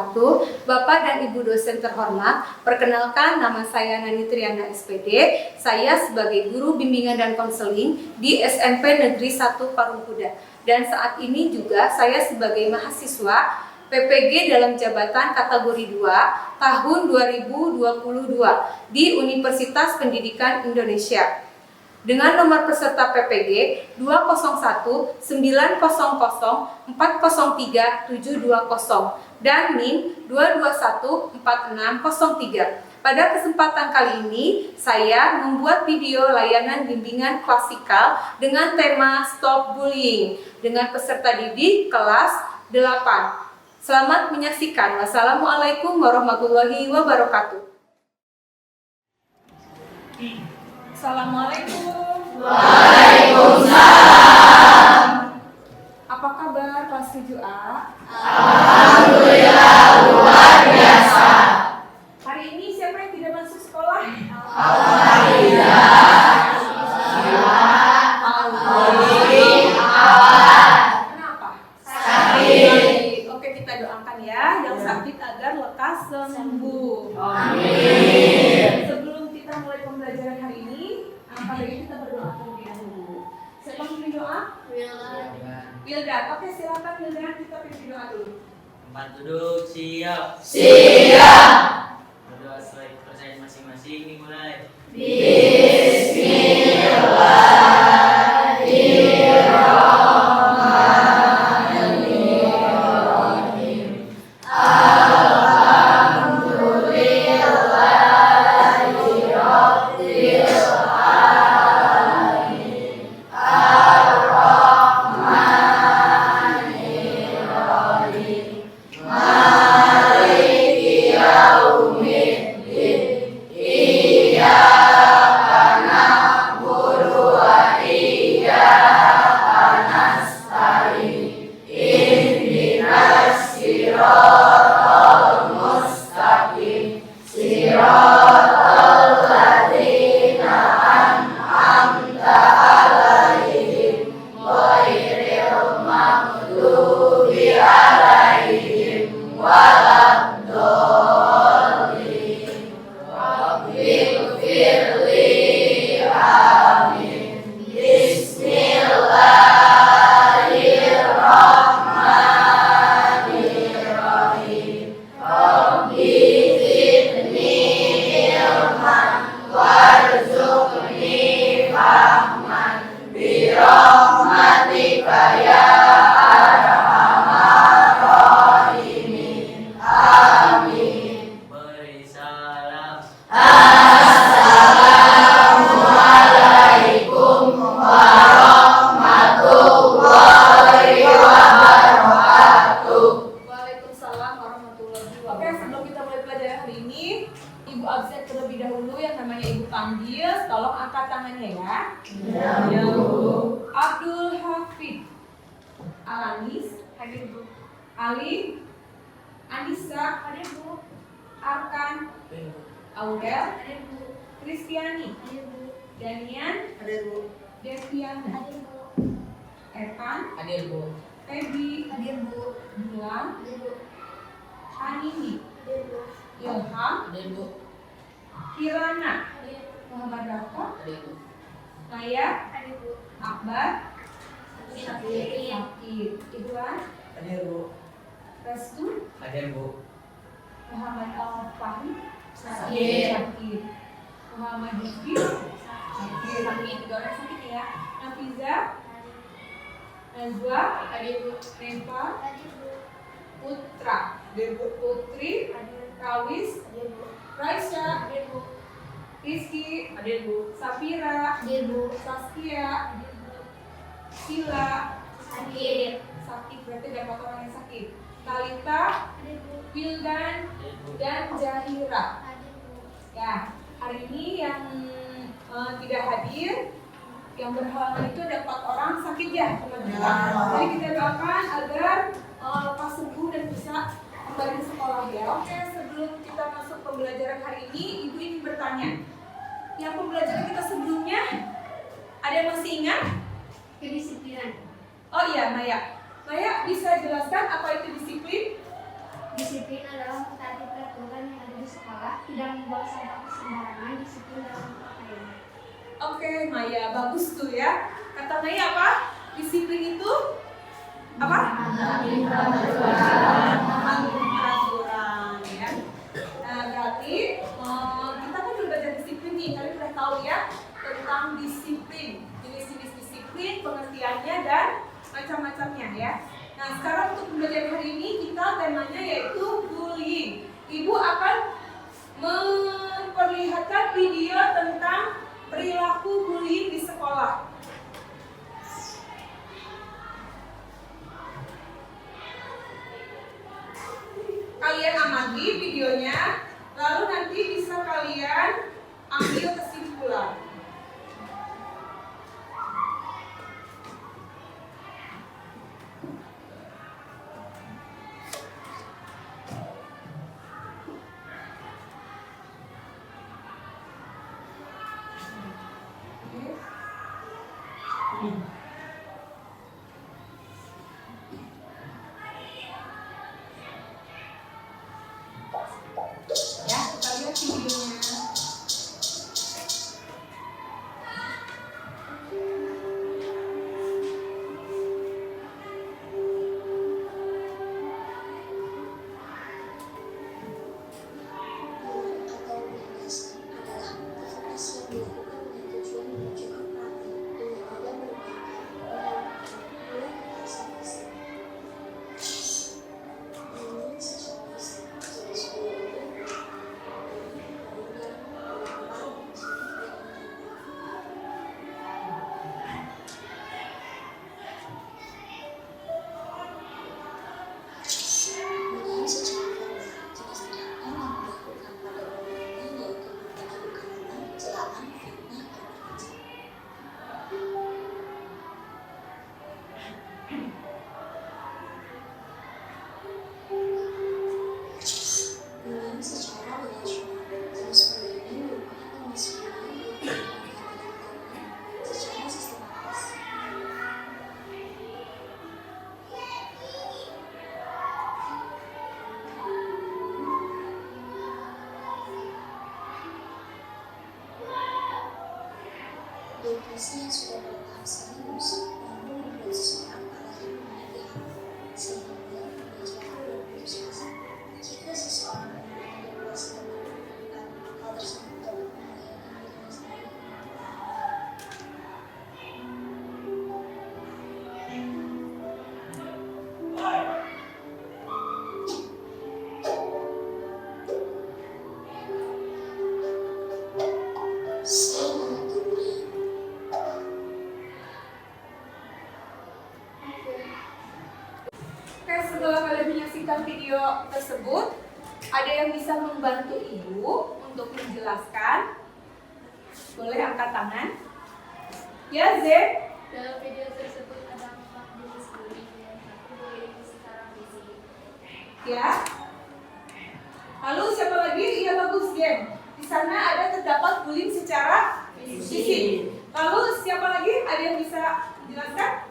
wabarakatuh. Bapak dan Ibu dosen terhormat, perkenalkan nama saya Nani Triana SPD. Saya sebagai guru bimbingan dan konseling di SMP Negeri 1 Parungkuda. Dan saat ini juga saya sebagai mahasiswa PPG dalam jabatan kategori 2 tahun 2022 di Universitas Pendidikan Indonesia. Dengan nomor peserta PPG 201900403 dan NIM 2214603. Pada kesempatan kali ini, saya membuat video layanan bimbingan klasikal dengan tema Stop Bullying dengan peserta didik kelas 8. Selamat menyaksikan. Wassalamualaikum warahmatullahi wabarakatuh. Assalamualaikum. Waalaikumsalam. Apa kabar kelas 7A? Alhamdulillah luar biasa. Hari ini siapa yang tidak masuk sekolah? Alhamdulillah. Kenapa? Sakit. Oke, kita doakan ya yang sakit agar lekas sembuh. Amin. Sebelum kita mulai pembelajaran hari ini, angkat baiknya kita berdoa terlebih dahulu. Siapa yang pimpin doa? Wildan. Oke, silakan Wildan, kita pimpin doa dulu. Tempat duduk siap. Siap. Berdoa sesuai kepercayaan masing-masing dimulai. Bismillahirrahmanirrahim. Alhamdulillahirabbil alamin. Ar-Rahmanirrahim. Maliki yaumiddin. Iyyaka na'budu wa iyyaka nasta'in. Ihdinas siratal mustaqim. Siratal ladzina an'amta 'alaihim ghairil maghdubi 'alaihim waladdallin. Rabbighfirli. Amin. Bismillahirrahmanirrahim. Rabbi zidni ilman warzuqni fahman birahmatika ya arhamar rahimin. Amin. Beri salam. Assalamualaikum warahmatullahi wabarakatuh. Waalaikumsalam warahmatullahi wabarakatuh. Oke, sebelum kita mulai pelajaran hari ini, Ibu absen terlebih dahulu yang namanya Ibu panggil. Tolong angkat tangannya ya. Ya, Bu. Abdul Hafid Alanis, hadir Bu. Ali, Anissa, hadir Bu. Arkan, Aurel, hadir Bu. Kristiani, hadir Bu. Danian, hadir Bu. Deviana, hadir Bu. Evan, Hadir Bu. Feby, hadir Bu. Dilan, hadir Bu. Hanini, hadir Bu. Ilham, Hadir Bu. Kirana, Muhammad Rafa, Hadir Bu. Maya, Akbar, Syakir, Ikhwan, Hadir Bu. Restu, Hadir Bu. Muhammad Al-Fahmi, Sakit. Muhammad Rizki, sakit, tiga orang sakit ya. Nafiza, Najwa, Reva, Putra, Putri, Kawis, Raisya, Rizky, Safira, Saskia, Sila, sakit berarti dapat orang yang sakit. Talita, Wildan, dan Zahira. Ya, hari ini yang tidak hadir, yang berhalangan itu ada 4 orang sakit ya teman-teman. Jadi kita doakan agar lekas sembuh dan bisa kembali ke sekolah ya. Oke, sebelum kita masuk pembelajaran hari ini, Ibu ingin bertanya. Yang pembelajaran kita sebelumnya, ada yang masih ingat? Kedisiplinan. Oh iya, Maya. Maya bisa jelaskan apa itu disiplin? Disiplin adalah tidak membuang sampah sembarangan, disiplin dalam berpakaian. Oke, Maya, bagus tuh ya. Kata Maya apa? Disiplin itu apa? Mematuhi peraturan. Mematuhi peraturan ya. Nah, berarti kita kan udah belajar disiplin nih. Kalian udah tahu ya tentang disiplin, jenis-jenis disiplin, pengertiannya dan macam-macamnya ya. Nah, sekarang untuk pembelajaran hari ini kita temanya yaitu bullying. Ibu akan memperlihatkan video tentang perilaku bullying di sekolah. Kalian amati videonya, lalu nanti bisa kalian ambil kesimpulan. Ya, kita lihat videonya. Edukasi yang sudah bertahap serius, namun membuat seseorang apalagi menjadi sehingga pembelajaran berputus asa. Jika seseorang menggunakan dewasa dan melakukan hal tersebut dapat membahayakan dirinya sendiri. Oke, setelah kalian menyaksikan video tersebut, ada yang bisa membantu ibu untuk menjelaskan? Boleh angkat tangan. Ya, Zen. Dalam video tersebut ada 4 jenis bullying yang satu bullying secara fisik. Ya. Lalu siapa lagi? Iya, bagus, Zen. Di sana ada terdapat bullying secara fisik. Lalu siapa lagi? Ada yang bisa jelaskan?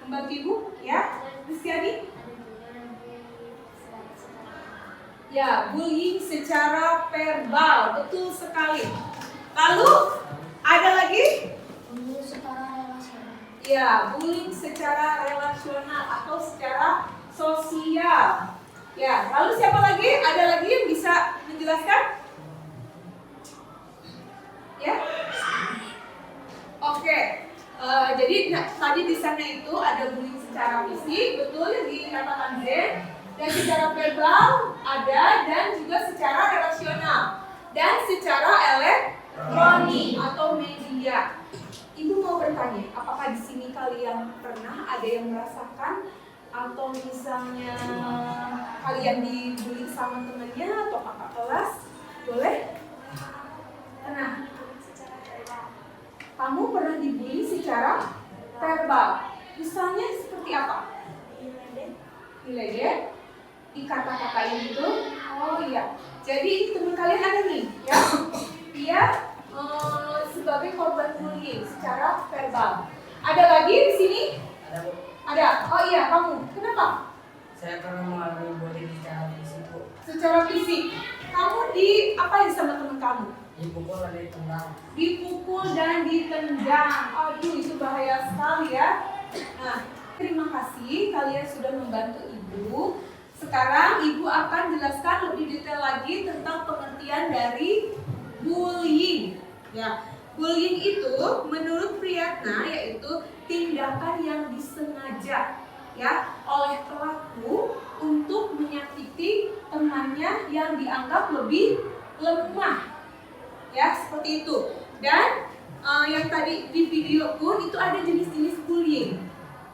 Membantu ibu? Ya. Kristiani? Ya, bullying secara verbal, betul sekali. Lalu ada lagi? Bullying secara relasional. Ya, bullying secara relasional atau secara sosial. Ya, lalu siapa lagi? Ada lagi yang bisa menjelaskan? Ya? Oke. Jadi tadi di sana itu ada bullying secara fisik, betul yang dikatakan Zen. Dan secara verbal ada, dan juga secara relasional dan secara elektronik atau media. Ibu mau bertanya, apakah di sini kalian pernah ada yang merasakan atau misalnya kalian dibully sama temannya atau kakak kelas? Boleh? Pernah? Kamu pernah dibully secara verbal? Misalnya seperti apa? Diledek? Dikata-katain gitu? Oh iya. Jadi teman kalian ada nih, ya? Dia sebagai korban bullying secara verbal. Ada lagi di sini? Ada Bu. Ada. Oh iya, kamu. Kenapa? Saya pernah mengalami bullying secara fisik Bu. Secara fisik. Kamu diapain sama teman kamu? Dipukul dan ditendang. Dipukul dan ditendang. Aduh, itu bahaya sekali ya. Nah, terima kasih kalian sudah membantu ibu. Sekarang ibu akan jelaskan lebih detail lagi tentang pengertian dari bullying. Ya, bullying itu menurut Priyatna yaitu tindakan yang disengaja ya oleh pelaku untuk menyakiti temannya yang dianggap lebih lemah. Ya, seperti itu. Dan yang tadi di video pun itu ada jenis-jenis bullying.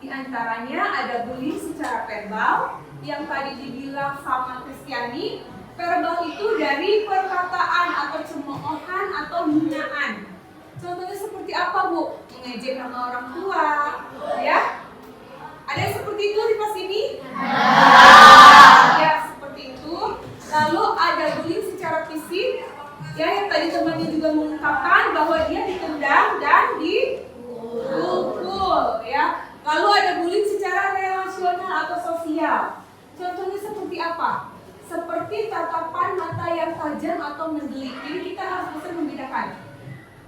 Di antaranya ada bullying secara verbal yang tadi dibilang sama Kristiani. Verbal itu dari perkataan atau cemoohan atau hinaan. Contohnya seperti apa, Bu? Mengejek nama orang tua, ya? Ada yang seperti itu di pas ini? Ya, seperti itu. Lalu ada bullying secara fisik. Ya, yang tadi temannya juga mengungkapkan bahwa dia ditendang dan dipukul, ya. Lalu ada bullying secara relasional atau sosial. Contohnya seperti apa? Seperti tatapan mata yang tajam atau mendelik. Jadi kita harus bisa membedakan.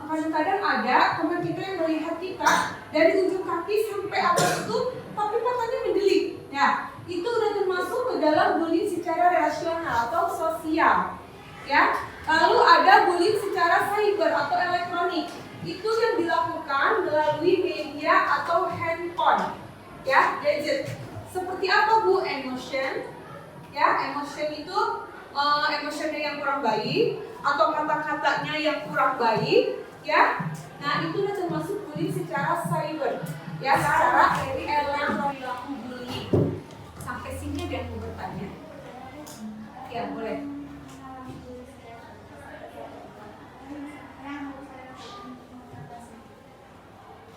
Kadang-kadang ada teman kita yang melihat kita dari ujung kaki sampai atas itu, tapi matanya mendelik. Ya, itu udah termasuk ke dalam bullying secara relasional atau sosial. Ya. Lalu ada bullying secara cyber atau elektronik. Itu yang dilakukan melalui media atau handphone, ya, gadget. Seperti apa, Bu? Emotion, ya, emotion itu emotionnya yang kurang baik atau kata-katanya yang kurang baik, ya. Nah, itu udah termasuk bullying secara cyber, ya, secara elektronik bullying. Sampai sini ada yang mau bertanya? Ya, boleh.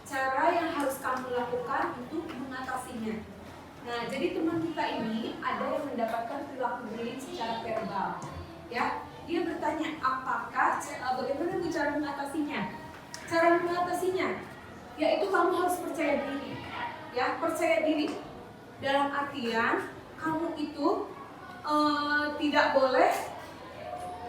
Cara yang harus kamu lakukan untuk mengatasinya. Nah, jadi teman kita ini ada yang mendapatkan perilaku bullying secara verbal. Ya, dia bertanya apakah bagaimana cara mengatasinya? Cara mengatasinya yaitu kamu harus percaya diri. Ya, percaya diri. Dalam artian kamu itu tidak boleh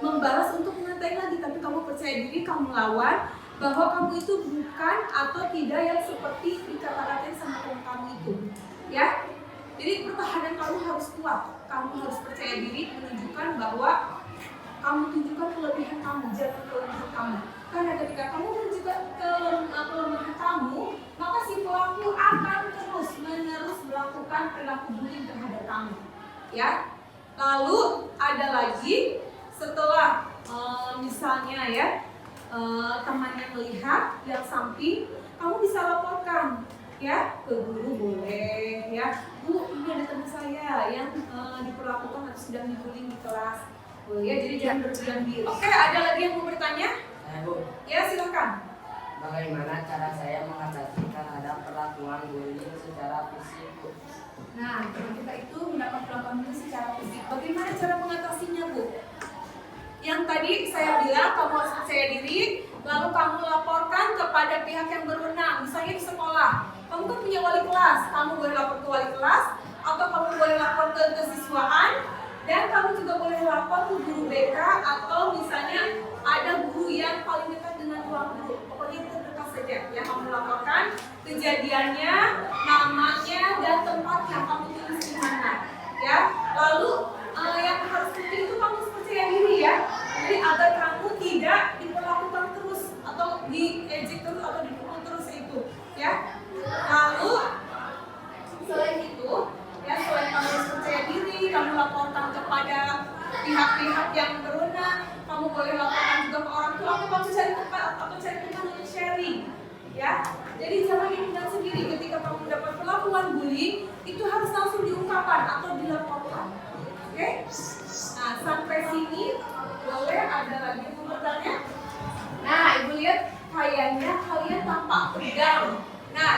membalas untuk mengatai lagi, tapi kamu percaya diri, kamu lawan bahwa kamu itu bukan atau tidak yang seperti dikata-katain sama teman kamu itu, ya. Jadi pertahanan kamu harus kuat, kamu harus percaya diri, menunjukkan bahwa kamu tunjukkan kelebihan kamu, jangan kelemahan kamu. Karena ketika kamu menunjukkan kelemahan kamu, maka si pelaku akan terus-menerus melakukan perilaku bullying terhadap kamu, ya. Lalu ada lagi setelah misalnya ya. Temannya melihat yang samping, kamu bisa laporkan ya ke guru boleh ya, Bu, ini ada teman saya yang diperlakukan atau sedang dibullying di kelas, boleh ya, jadi jangan berdiam diri. Oke, ada lagi yang mau bertanya? Bu, Ya, silakan. bagaimana cara saya mengatasi terhadap perlakuan bullying secara fisik, Bu? Nah, kalau kita itu mendapat perlakuan bullying secara fisik, bagaimana cara mengatasinya, Bu? Yang tadi saya bilang kamu harus percaya diri, lalu kamu laporkan kepada pihak yang berwenang, misalnya di sekolah. Kamu kan punya wali kelas, kamu boleh lapor ke wali kelas, atau kamu boleh lapor ke kesiswaan, dan kamu juga boleh lapor ke guru BK, atau misalnya ada guru yang paling dekat dengan ruang guru. Pokoknya terdekat saja yang kamu laporkan, kejadiannya, namanya, dan tempatnya kamu tulis di mana. Ya, lalu yang harus penting itu kamu percaya diri ya. Jadi agar kamu tidak diperlakukan terus atau diejek terus atau dipukul terus itu, ya. Lalu selain itu, ya selain kamu harus percaya diri, kamu laporkan kepada pihak-pihak yang berwenang, kamu boleh laporkan juga ke orang tua, atau kamu cari tempat atau cari teman untuk sharing, ya. Jadi jangan dipendam sendiri. Ketika kamu mendapat perlakuan bullying, itu harus langsung diungkapkan atau dilaporkan. Oke? Nah, sampai sini boleh ada lagi yang mau bertanya? Nah, Ibu lihat kayaknya kalian tampak tegang. Nah,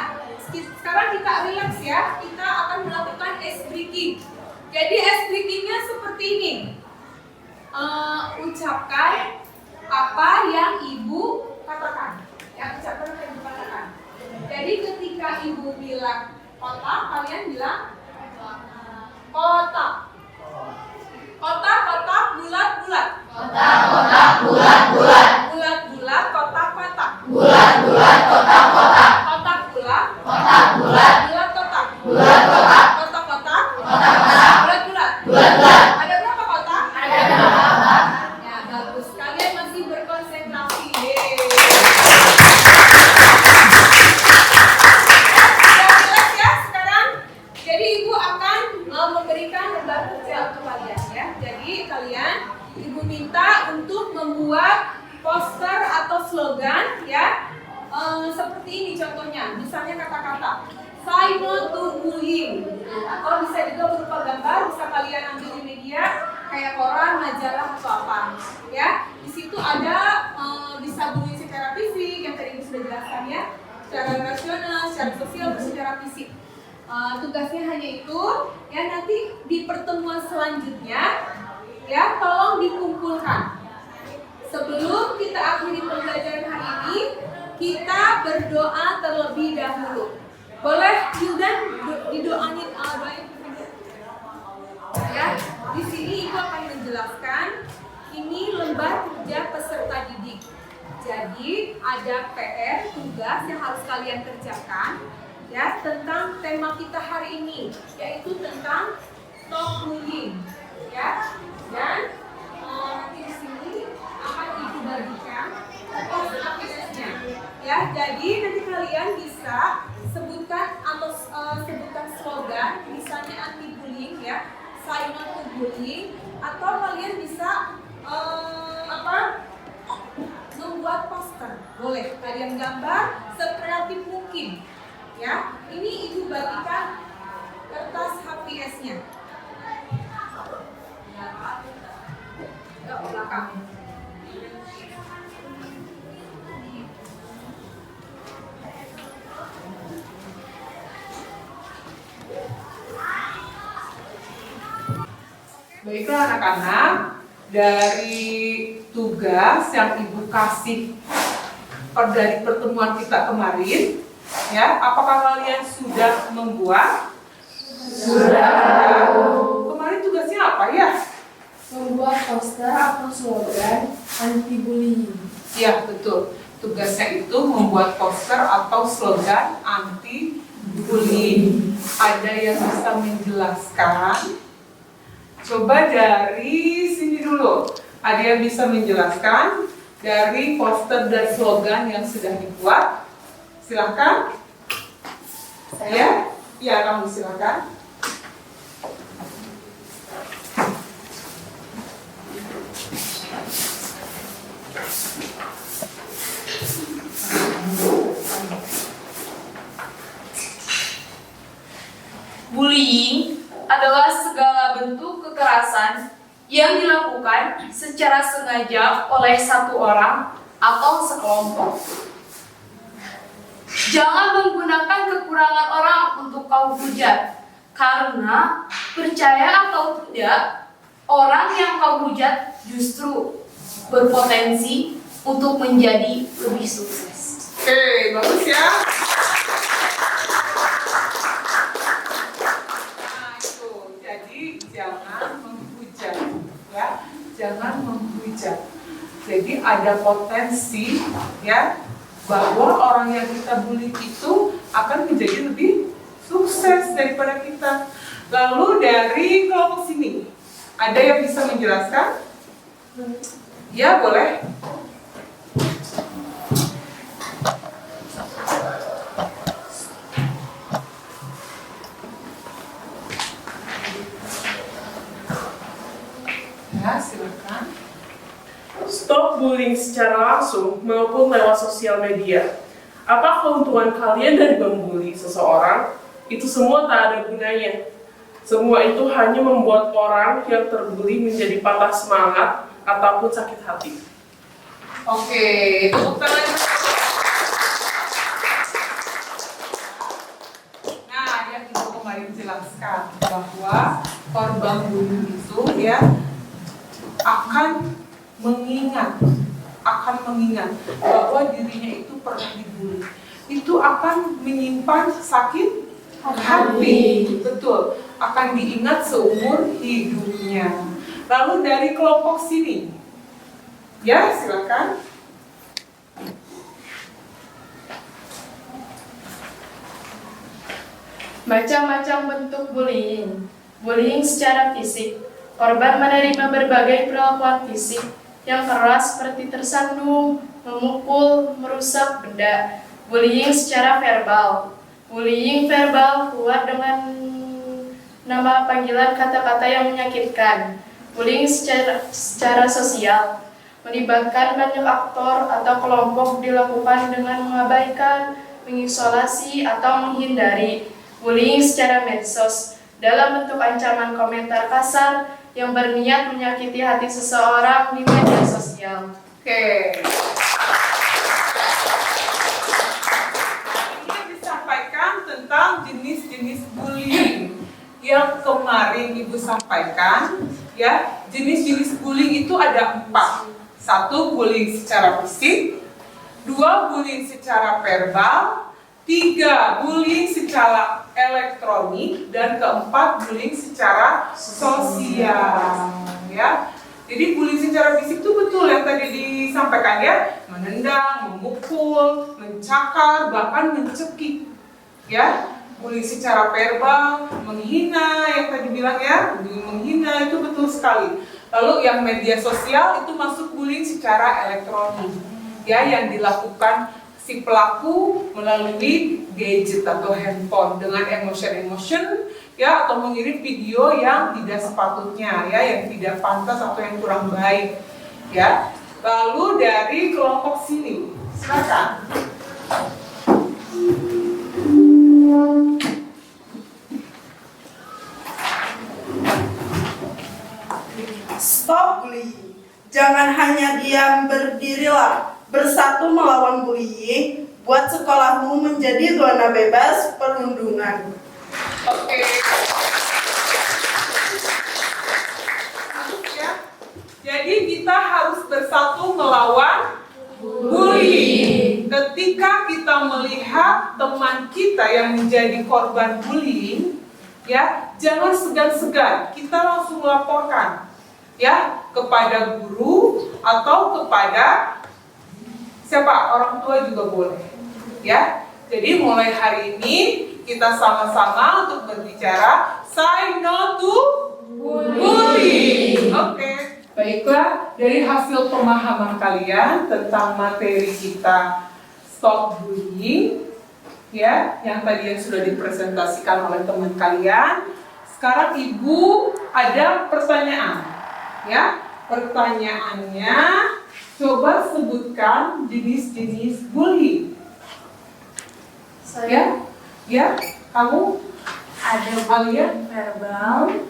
sekarang kita relax ya. Kita akan melakukan ice breaking. Jadi ice breakingnya seperti ini. Ucapkan apa yang Ibu katakan. Ya, ucapkan apa yang Ibu katakan. Jadi ketika Ibu bilang kotak, kalian bilang kotak. Kotak, kotak, bulat, bulat. Bulat-bulat, kotak-kotak. Kotak-bulat. Bulat-kotak. Kotak-kotak. Bulat-bulat. Ada berapa kotak? Ya, bagus. Kalian masih berkonsentrasi. Yeay. Sudah jelas ya sekarang? Jadi Ibu akan memberikan lembar kerja untuk kalian ya. Jadi kalian Ibu minta untuk membuat poster atau slogan ya. Seperti ini contohnya, misalnya kata-kata "Say no to bullying", atau bisa juga berupa gambar, bisa kalian ambil di media kayak koran, majalah atau apa ya. Di situ ada bisa bullying secara fisik yang tadi Ibu sudah jelaskan ya, secara rasional, secara sosial, secara fisik. Tugasnya hanya itu ya, nanti di pertemuan selanjutnya ya tolong dikumpulkan. Sebelum kita akhiri pembelajaran hari ini, kita berdoa terlebih dahulu. Boleh Hildan didoain doain ya. Di sini Ibu akan menjelaskan ini lembar kerja peserta didik. Jadi ada PR tugas yang harus kalian kerjakan ya tentang tema kita hari ini, yaitu tentang stop bullying ya. Dan nanti di sini akan Ibu bagikan aplikasinya ya. Jadi nanti kalian bisa sebutkan atau sebutkan slogan, misalnya anti bullying ya, say no to bullying, atau kalian bisa membuat poster. Boleh kalian gambar sekreatif mungkin ya. Ini Ibu bagikan kertas HPS-nya. Ke belakang. Baiklah anak-anak, dari tugas yang Ibu kasih dari pertemuan kita kemarin, ya, apakah kalian sudah membuat? Sudah. Kemarin tugasnya apa ya? Membuat poster atau slogan anti bullying. Iya, betul. Tugasnya itu membuat poster atau slogan anti bullying. Ada yang bisa menjelaskan? Coba dari sini dulu. Ada yang bisa menjelaskan dari poster dan slogan yang sudah dibuat? Silakan. Saya? Ya, kamu silakan. Bullying adalah segala bentuk kekerasan yang dilakukan secara sengaja oleh satu orang atau sekelompok. Jangan menggunakan kekurangan orang untuk kau hujat, karena percaya atau tidak, orang yang kau hujat justru berpotensi untuk menjadi lebih sukses. Oke, bagus ya. Jangan menghujat, ya, jangan menghujat. Jadi ada potensi, ya, bahwa orang yang kita bully itu akan menjadi lebih sukses daripada kita. Lalu dari kelompok sini, ada yang bisa menjelaskan? Ya, boleh. Ya, silakan. Stop bullying secara langsung maupun lewat sosial media. Apa keuntungan kalian dari membuli seseorang? Itu semua tak ada gunanya. Semua itu hanya membuat orang yang terbuli menjadi patah semangat ataupun sakit hati. Oke, tepuk tangan. Nah, yang Ibu kemarin jelaskan bahwa korban bullying itu ya akan mengingat bahwa dirinya itu pernah dibully. Itu akan menyimpan sakit hati. Betul, akan diingat seumur hidupnya. Lalu dari kelompok sini, Ya, silakan. Macam-macam bentuk bullying. Bullying secara fisik. Korban menerima berbagai perlakuan fisik yang keras seperti tersandung, memukul, merusak benda. Bullying secara verbal. Bullying verbal keluar dengan nama panggilan kata-kata yang menyakitkan. Bullying secara sosial. Melibatkan banyak aktor atau kelompok dilakukan dengan mengabaikan, mengisolasi, atau menghindari. Bullying secara medsos dalam bentuk ancaman komentar kasar yang berniat menyakiti hati seseorang di media sosial. Oke. Ini disampaikan tentang jenis-jenis bullying yang kemarin Ibu sampaikan. Ya, jenis-jenis bullying itu ada 4. 1, bullying secara fisik. 2, bullying secara verbal. 3, bullying secara elektronik, dan keempat, bullying secara sosial. Ya, jadi bullying secara fisik itu betul yang tadi disampaikan ya, menendang, memukul, mencakar, bahkan mencekik. Ya, bullying secara verbal, menghina yang tadi bilang ya, menghina itu betul sekali. Lalu yang media sosial itu masuk bullying secara elektronik. Ya, yang dilakukan si pelaku melalui gadget atau handphone dengan emotion ya, atau mengirim video yang tidak sepatutnya ya, yang tidak pantas atau yang kurang baik ya. Lalu dari kelompok sini, silakan. Stop bullying. Jangan hanya diam, berdirilah. Bersatu melawan bullying, buat sekolahmu menjadi zona bebas perundungan. Oke. Ya. Jadi kita harus bersatu melawan bullying. Ketika kita melihat teman kita yang menjadi korban bullying, ya, jangan segan-segan, kita langsung laporkan ya kepada guru atau kepada siapa, orang tua juga boleh ya. Jadi mulai hari ini kita sama-sama untuk berbicara say no to bullying. Oke. Baiklah, dari hasil pemahaman kalian tentang materi kita stop bullying ya, yang tadi yang sudah dipresentasikan oleh teman kalian, sekarang Ibu ada pertanyaan ya. Pertanyaannya, coba sebutkan jenis-jenis bullying. Saya Ya, kamu Ada Alia? verbal,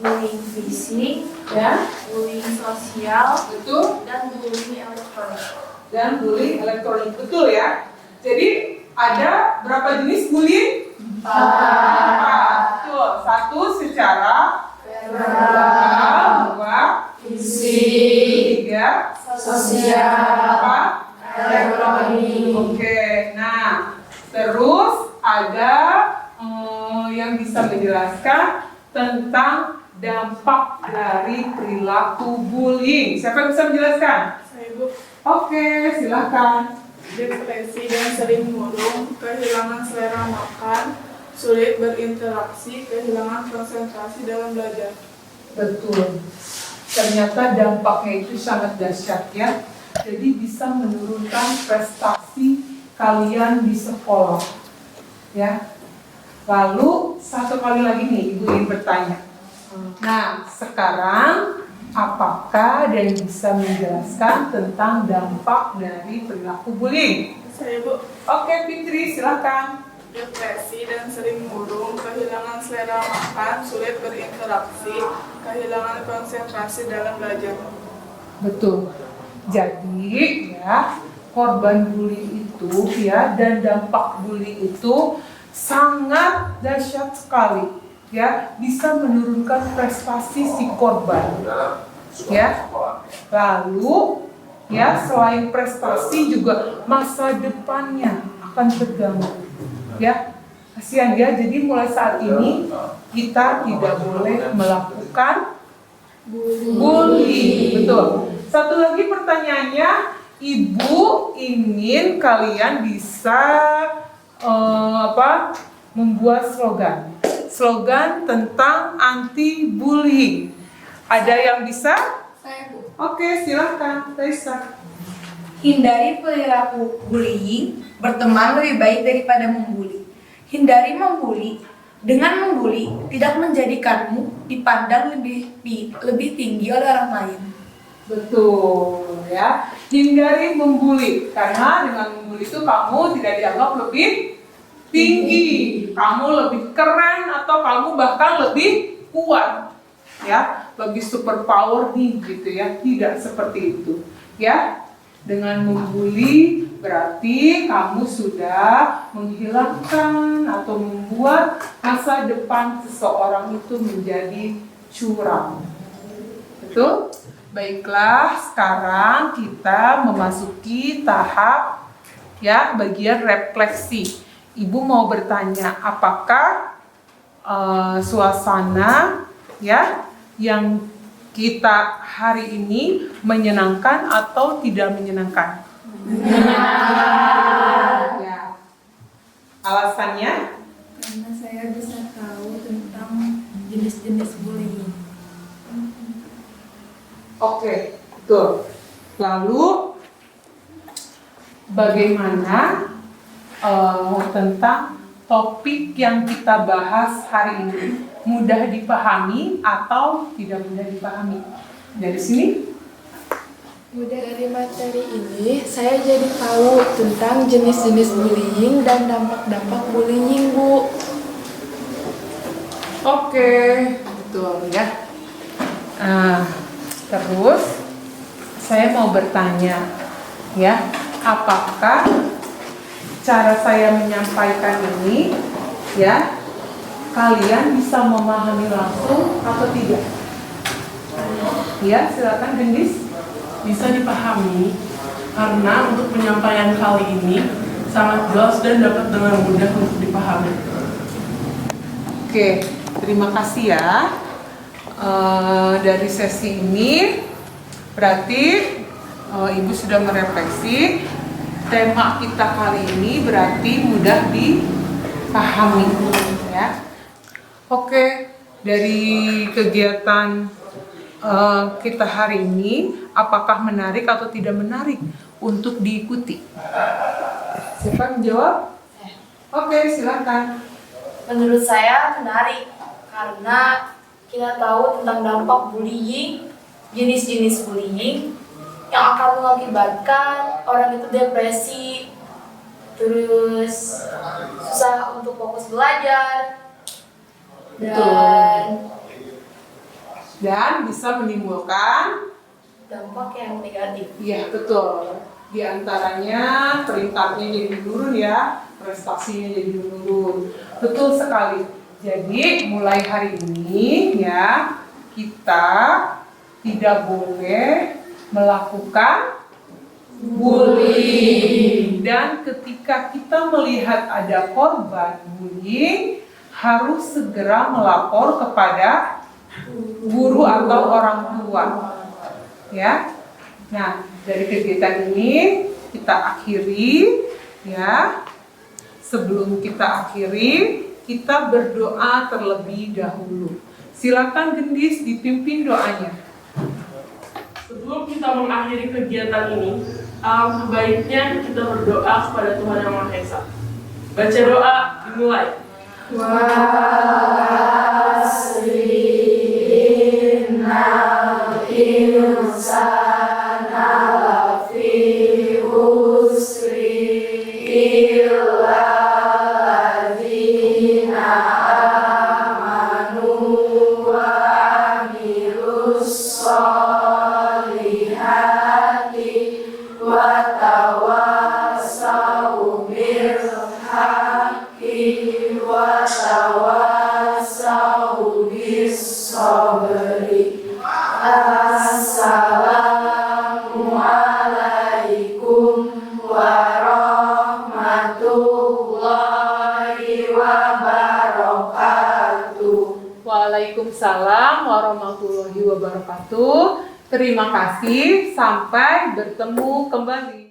bullying fisik, Ya, bullying sosial, betul. dan bullying elektronik. Dan bullying elektronik, betul ya. Jadi ada berapa jenis bullying? 4. Betul. 1 secara verbal, 2 fisik, 3 sosial, 4 elektronik. Oke, nah terus ada yang bisa menjelaskan tentang dampak dari perilaku bullying. Siapa yang bisa menjelaskan? Saya Bu, Oke, silahkan. depresi dan sering murung, kehilangan selera makan, sulit berinteraksi, kehilangan konsentrasi dalam belajar. Betul. Ternyata dampaknya itu sangat dahsyat ya. Jadi bisa menurunkan prestasi kalian di sekolah. Ya. Lalu satu kali lagi nih Ibu ingin bertanya. Nah, sekarang apakah ada yang bisa menjelaskan tentang dampak dari perilaku bullying? Saya Bu, Oke, Fitri, silakan. depresi dan sering murung, kehilangan selera makan, sulit berinteraksi, kehilangan konsentrasi dalam belajar. Betul. Jadi ya, korban bully itu ya, dan dampak bully itu sangat dahsyat sekali ya, bisa menurunkan prestasi si korban ya. Lalu ya, selain prestasi juga masa depannya akan terganggu ya. Kasihan ya. Jadi mulai saat ini kita tidak boleh melakukan bullying. Betul. Satu lagi pertanyaannya, Ibu ingin kalian bisa membuat slogan tentang anti bullying. Ada yang bisa? Saya, Bu. Oke, silakan, Raisa. Hindari perilaku bullying, berteman lebih baik daripada membuli. Hindari membuli. Dengan membuli, tidak menjadikanmu dipandang lebih tinggi oleh orang lain. Betul ya. Hindari membuli, karena dengan membuli itu kamu tidak dianggap lebih tinggi, kamu lebih keren atau kamu bahkan lebih kuat, ya, lebih super power nih gitu ya. Tidak seperti itu, ya. Dengan membuli berarti kamu sudah menghilangkan atau membuat masa depan seseorang itu menjadi curam. Betul? Baiklah, sekarang kita memasuki tahap ya bagian refleksi. Ibu mau bertanya, apakah suasana ya yang kita hari ini menyenangkan atau tidak menyenangkan? Menyenangkan. Ya. Alasannya? Karena saya bisa tahu tentang jenis-jenis bullying. Oke, betul. Lalu bagaimana tentang topik yang kita bahas hari ini? Mudah dipahami atau tidak mudah dipahami? Dari sini? Dari materi ini, saya jadi tahu tentang jenis-jenis bullying dan dampak-dampak bullying, Bu. Oke, betul ya. Terus saya mau bertanya, ya, apakah cara saya menyampaikan ini, ya, kalian bisa memahami langsung atau tidak? Ya, silakan Gendis. Bisa dipahami karena untuk penyampaian kali ini sangat jelas dan dapat dengan mudah untuk dipahami. Oke, terima kasih ya. Dari sesi ini berarti Ibu sudah merefleksi tema kita kali ini berarti mudah dipahami ya. Oke, dari kegiatan kita hari ini apakah menarik atau tidak menarik untuk diikuti? Siapa menjawab? Oke, silakan. Menurut saya menarik karena kita tahu tentang dampak bullying, jenis-jenis bullying yang akan mengakibatkan orang itu depresi, terus susah untuk fokus belajar, dan bisa menimbulkan dampak yang negatif. Iya, betul. Di antaranya peringkatnya jadi menurun ya, prestasinya jadi menurun. Betul sekali. Jadi mulai hari ini ya, kita tidak boleh melakukan bullying. Dan ketika kita melihat ada korban bullying, harus segera melapor kepada guru atau orang tua. Ya. Nah, dari kegiatan ini kita akhiri ya. Sebelum kita akhiri, kita berdoa terlebih dahulu. Silakan Gendis dipimpin doanya. Sebelum kita mengakhiri kegiatan ini, alangkah baiknya kita berdoa kepada Tuhan Yang Maha Esa. Baca doa dimulai. Waalaikumsalam warahmatullahi wabarakatuh. Terima kasih, sampai bertemu kembali.